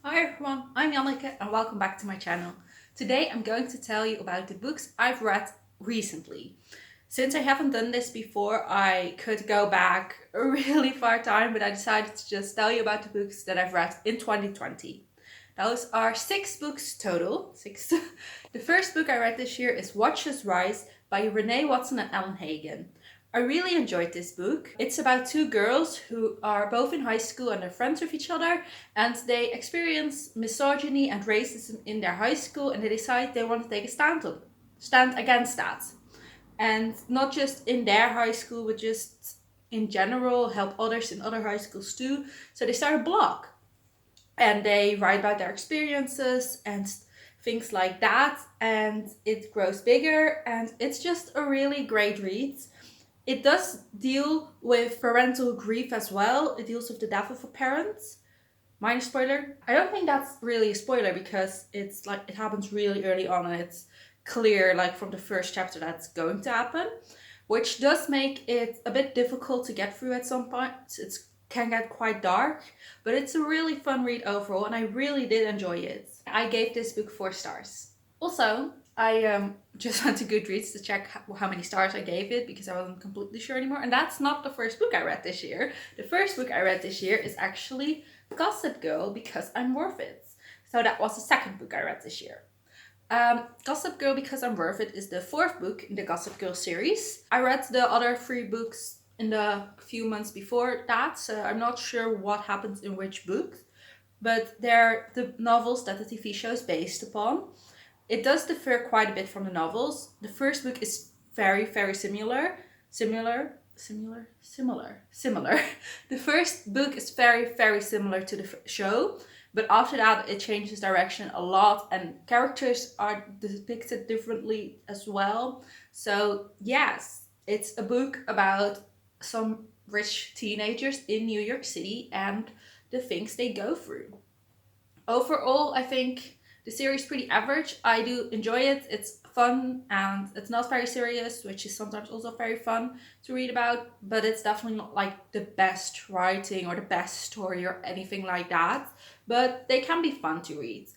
Hi everyone, I'm Janneke and welcome back to my channel. Today I'm going to tell you about the books I've read recently. Since I haven't done this before, I could go back a really far time, but I decided to just tell you about the books that I've read in 2020. Those are 6 books total. 6. The first book I read this year is Watch Us Rise by Renee Watson and Ellen Hagan. I really enjoyed this book. It's about 2 girls who are both in high school and they're friends with each other, and they experience misogyny and racism in their high school, and they decide they want to take a stand against that. And not just in their high school, but just in general, help others in other high schools too. So they start a blog and they write about their experiences and things like that, and it grows bigger, and it's just a really great read. It does deal with parental grief as well. It deals with the death of a parent. Minor spoiler. I don't think that's really a spoiler because it's like it happens really early on and it's clear like from the first chapter that's going to happen, which does make it a bit difficult to get through at some point. It can get quite dark, but it's a really fun read overall and I really did enjoy it. I gave this book 4 stars. Also, I just went to Goodreads to check how many stars I gave it because I wasn't completely sure anymore. And that's not the first book I read this year. The first book I read this year is actually Gossip Girl Because I'm Worth It. So that was the second book I read this year. Gossip Girl Because I'm Worth It is the 4th book in the Gossip Girl series. I read the other 3 books in the few months before that, so I'm not sure what happens in which book, but they're the novels that the TV show is based upon. It does differ quite a bit from the novels. The first book is very, very similar. Similar. The first book is very, very similar to the show, but after that it changes direction a lot and characters are depicted differently as well. So yes, it's a book about some rich teenagers in New York City and the things they go through. Overall, I think the series is pretty average. I do enjoy it. It's fun and it's not very serious, which is sometimes also very fun to read about, but it's definitely not like the best writing or the best story or anything like that. But they can be fun to read.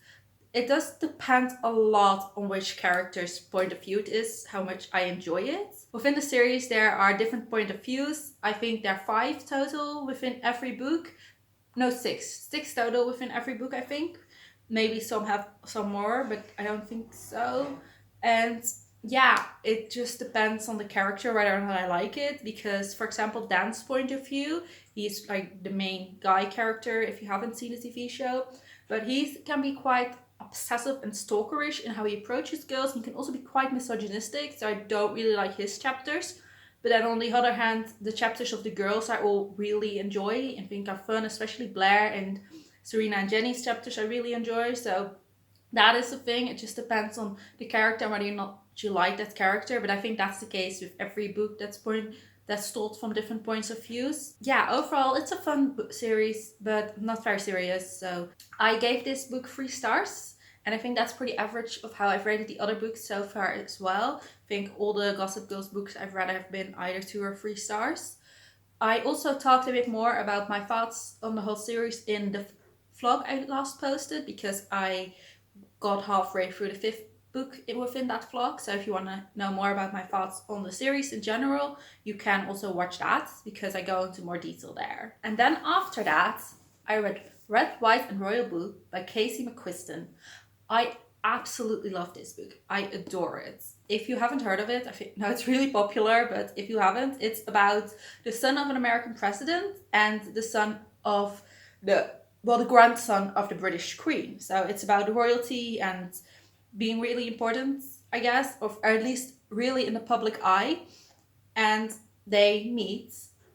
It does depend a lot on which character's point of view it is, how much I enjoy it. Within the series, there are different point of views. I think there are 5 total within every book. No, 6. 6 total within every book, I think. Maybe some have some more, but I don't think so. And yeah, it just depends on the character whether or not I like it. Because, for example, Dan's point of view, he's like the main guy character if you haven't seen the TV show. But he can be quite obsessive and stalkerish in how he approaches girls. He can also be quite misogynistic, so I don't really like his chapters. But then on the other hand, the chapters of the girls I all really enjoy and think are fun, especially Blair and Serena and Jenny's chapters I really enjoy. So that is the thing. It just depends on the character and whether or not you like that character. But I think that's the case with every book that's told from different points of views. Yeah, overall it's a fun series, but not very serious. So I gave this book 3 stars. And I think that's pretty average of how I've rated the other books so far as well. I think all the Gossip Girls books I've read have been either 2 or 3 stars. I also talked a bit more about my thoughts on the whole series in the vlog I last posted because I got halfway through the 5th book within that vlog. So if you want to know more about my thoughts on the series in general, you can also watch that because I go into more detail there. And then after that, I read Red, White and Royal Blue by Casey McQuiston. I absolutely love this book. I adore it. If you haven't heard of it, I think now it's really popular, but if you haven't, it's about the son of an American president and the son of the grandson of the British Queen. So it's about royalty and being really important, I guess, or at least really in the public eye. And they meet,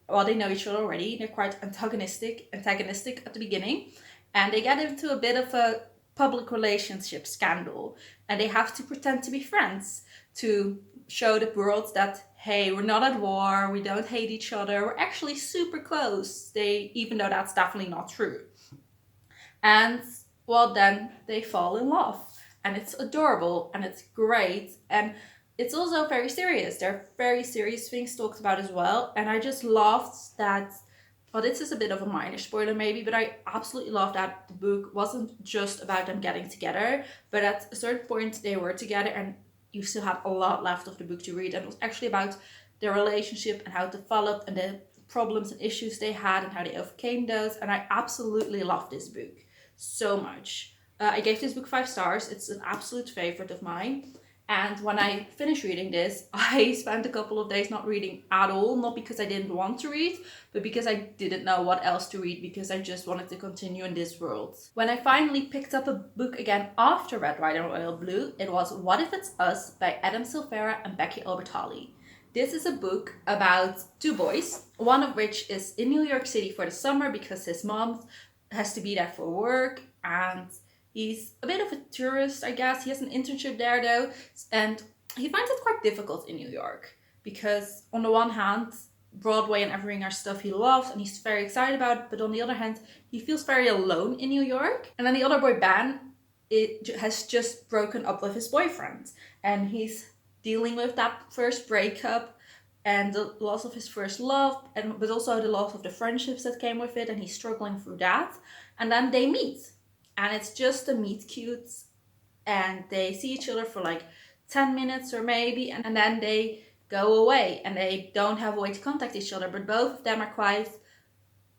well, they know each other already. They're quite antagonistic at the beginning. And they get into a bit of a public relationship scandal, and they have to pretend to be friends to show the world that, hey, we're not at war, we don't hate each other, we're actually super close. Even though that's definitely not true. And well, then they fall in love, and it's adorable and it's great, and it's also very serious. There are very serious things talked about as well, and I just loved that Well, this is a bit of a minor spoiler maybe, but I absolutely love that the book wasn't just about them getting together, but at a certain point they were together and you still had a lot left of the book to read. And it was actually about their relationship and how it developed and the problems and issues they had and how they overcame those. And I absolutely love this book so much. I gave this book 5 stars. It's an absolute favorite of mine. And when I finished reading this, I spent a couple of days not reading at all. Not because I didn't want to read, but because I didn't know what else to read, because I just wanted to continue in this world. When I finally picked up a book again after Red, White and Royal Blue, it was What If It's Us by Adam Silvera and Becky Albertalli. This is a book about 2 boys, one of which is in New York City for the summer because his mom has to be there for work, and he's a bit of a tourist, I guess. He has an internship there though, and he finds it quite difficult in New York because on the one hand, Broadway and everything are stuff he loves and he's very excited about, but on the other hand, he feels very alone in New York. And then the other boy, Ben, has just broken up with his boyfriend, and he's dealing with that first breakup and the loss of his first love, but also the loss of the friendships that came with it, and he's struggling through that. And then they meet. And it's just a meet cute, and they see each other for like 10 minutes or maybe, and then they go away and they don't have a way to contact each other. But both of them are quite,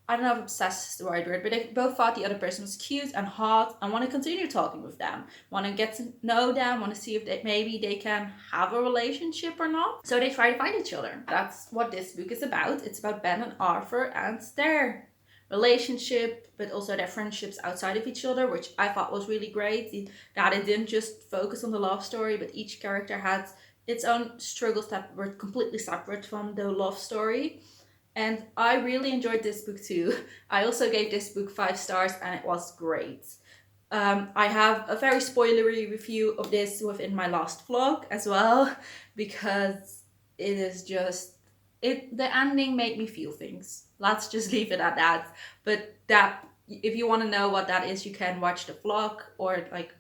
I don't know if obsessed is the right word, but they both thought the other person was cute and hot and want to continue talking with them, want to get to know them, want to see if maybe they can have a relationship or not. So they try to find each other. That's what this book is about. It's about Ben and Arthur and their relationship, but also their friendships outside of each other, which I thought was really great. That it didn't just focus on the love story, but each character had its own struggles that were completely separate from the love story. And I really enjoyed this book too. I also gave this book 5 stars and it was great. I have a very spoilery review of this within my last vlog as well, because it is just, the ending made me feel things. Let's just leave it at that. But that, if you want to know what that is, you can watch the vlog or like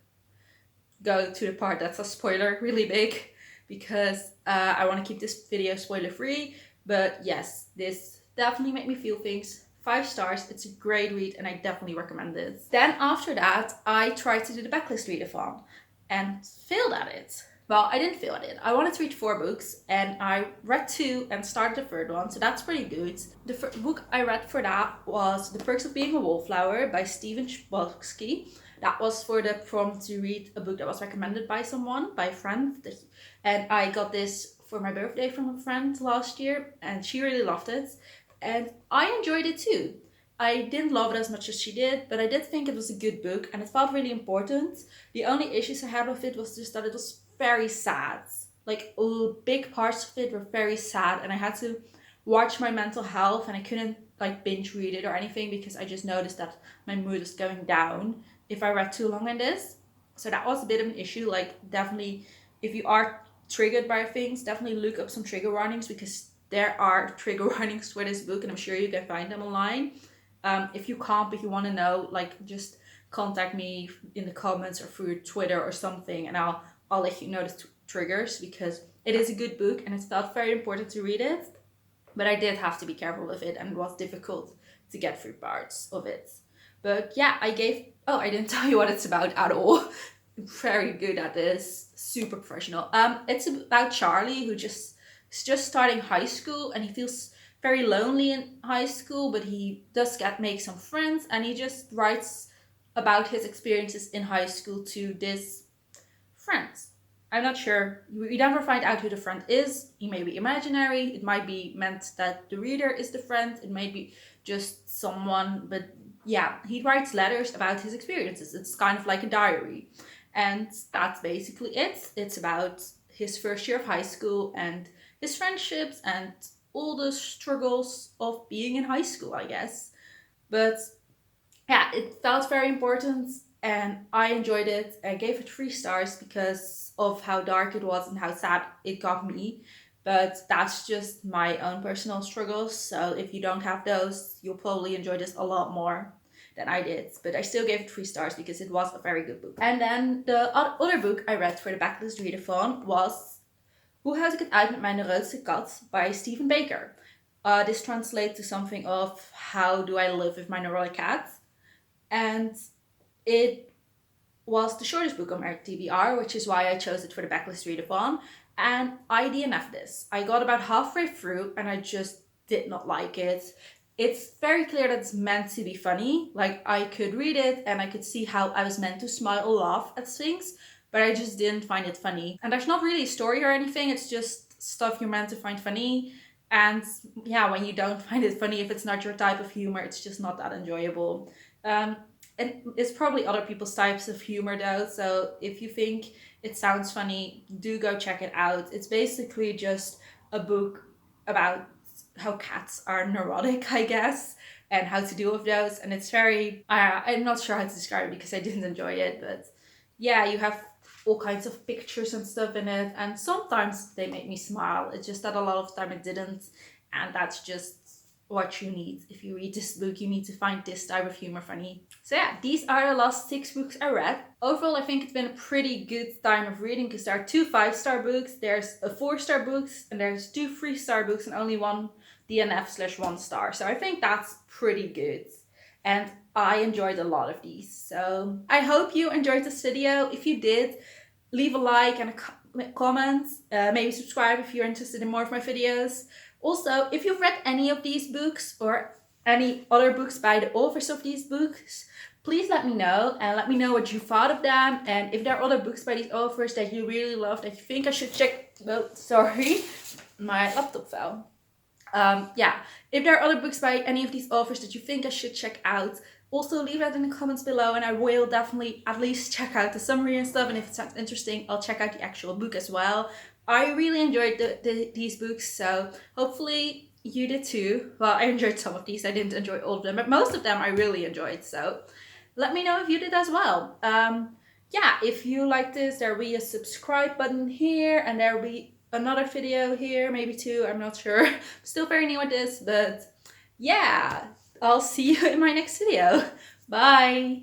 go to the part that's a spoiler really big, because I want to keep this video spoiler free. But yes, this definitely made me feel things. 5 stars. It's a great read and I definitely recommend it. Then after that, I tried to do the backlist readathon and failed at it. Well, I didn't fail at it. I wanted to read 4 books and I read 2 and started the 3rd one, so that's pretty good. The book I read for that was The Perks of Being a Wallflower by Chbosky. That was for the prompt to read a book that was recommended by someone, by a friend. And I got this for my birthday from a friend last year and she really loved it. And I enjoyed it too. I didn't love it as much as she did, but I did think it was a good book and it felt really important. The only issues I had with it was just that it was very sad. Like big parts of it were very sad and I had to watch my mental health and I couldn't like binge read it or anything because I just noticed that my mood was going down if I read too long in this. So that was a bit of an issue. Like definitely if you are triggered by things, definitely look up some trigger warnings because there are trigger warnings for this book and I'm sure you can find them online. If you can't, but you want to know, like just contact me in the comments or through Twitter or something and I'll let you know the triggers, because it is a good book and it felt very important to read it. But I did have to be careful with it and it was difficult to get through parts of it. But yeah, I didn't tell you what it's about at all. Very good at this, super professional. It's about Charlie who is just starting high school and he feels very lonely in high school, but he does make some friends and he just writes about his experiences in high school to this friends. I'm not sure. We never find out who the friend is. He may be imaginary. It might be meant that the reader is the friend. It may be just someone. But yeah, he writes letters about his experiences. It's kind of like a diary. And that's basically it. It's about his first year of high school and his friendships and all the struggles of being in high school, I guess. But yeah, it felt very important. And I enjoyed it. I gave it 3 stars because of how dark it was and how sad it got me. But that's just my own personal struggles. So if you don't have those, you'll probably enjoy this a lot more than I did. But I still gave it 3 stars because it was a very good book. And then the other book I read for the backlist readathon was Hoe houd ik het uit met mijn neurotische kat by Stephen Baker. This translates to something of how do I live with my neurotic cat. And it was the shortest book on my TBR, which is why I chose it for the backlist readathon. And I DNF'd this. I got about halfway through and I just did not like it. It's very clear that it's meant to be funny. Like, I could read it and I could see how I was meant to smile or laugh at things, but I just didn't find it funny. And there's not really a story or anything, it's just stuff you're meant to find funny. And yeah, when you don't find it funny, if it's not your type of humor, it's just not that enjoyable. And it's probably other people's types of humor though, so if you think it sounds funny, do go check it out. It's basically just a book about how cats are neurotic, I guess, and how to deal with those. And it's very, I'm not sure how to describe it because I didn't enjoy it, but yeah, you have all kinds of pictures and stuff in it, and sometimes they make me smile. It's just that a lot of the time it didn't, and that's just what you need. If you read this book, you need to find this type of humor funny. So yeah, these are the last 6 books I read. Overall, I think it's been a pretty good time of reading because there are 2 5-star books, there's a 4-star books, and there's 2 3-star books, and only 1 DNF/1 star. So I think that's pretty good. And I enjoyed a lot of these. So I hope you enjoyed this video. If you did, leave a like and a comment. Maybe subscribe if you're interested in more of my videos. Also, if you've read any of these books or any other books by the authors of these books, please let me know and let me know what you thought of them. And if there are other books by these authors that you really love that you think I should check, oh, sorry, my laptop fell. Yeah, if there are other books by any of these authors that you think I should check out, also leave that in the comments below and I will definitely at least check out the summary and stuff, and if it sounds interesting, I'll check out the actual book as well. I really enjoyed these books, so hopefully you did too. Well, I enjoyed some of these, I didn't enjoy all of them, but most of them I really enjoyed, so let me know if you did as well. Yeah, if you like this, there'll be a subscribe button here, and there'll be another video here, maybe 2, I'm not sure. I'm still very new at this, but yeah, I'll see you in my next video. Bye!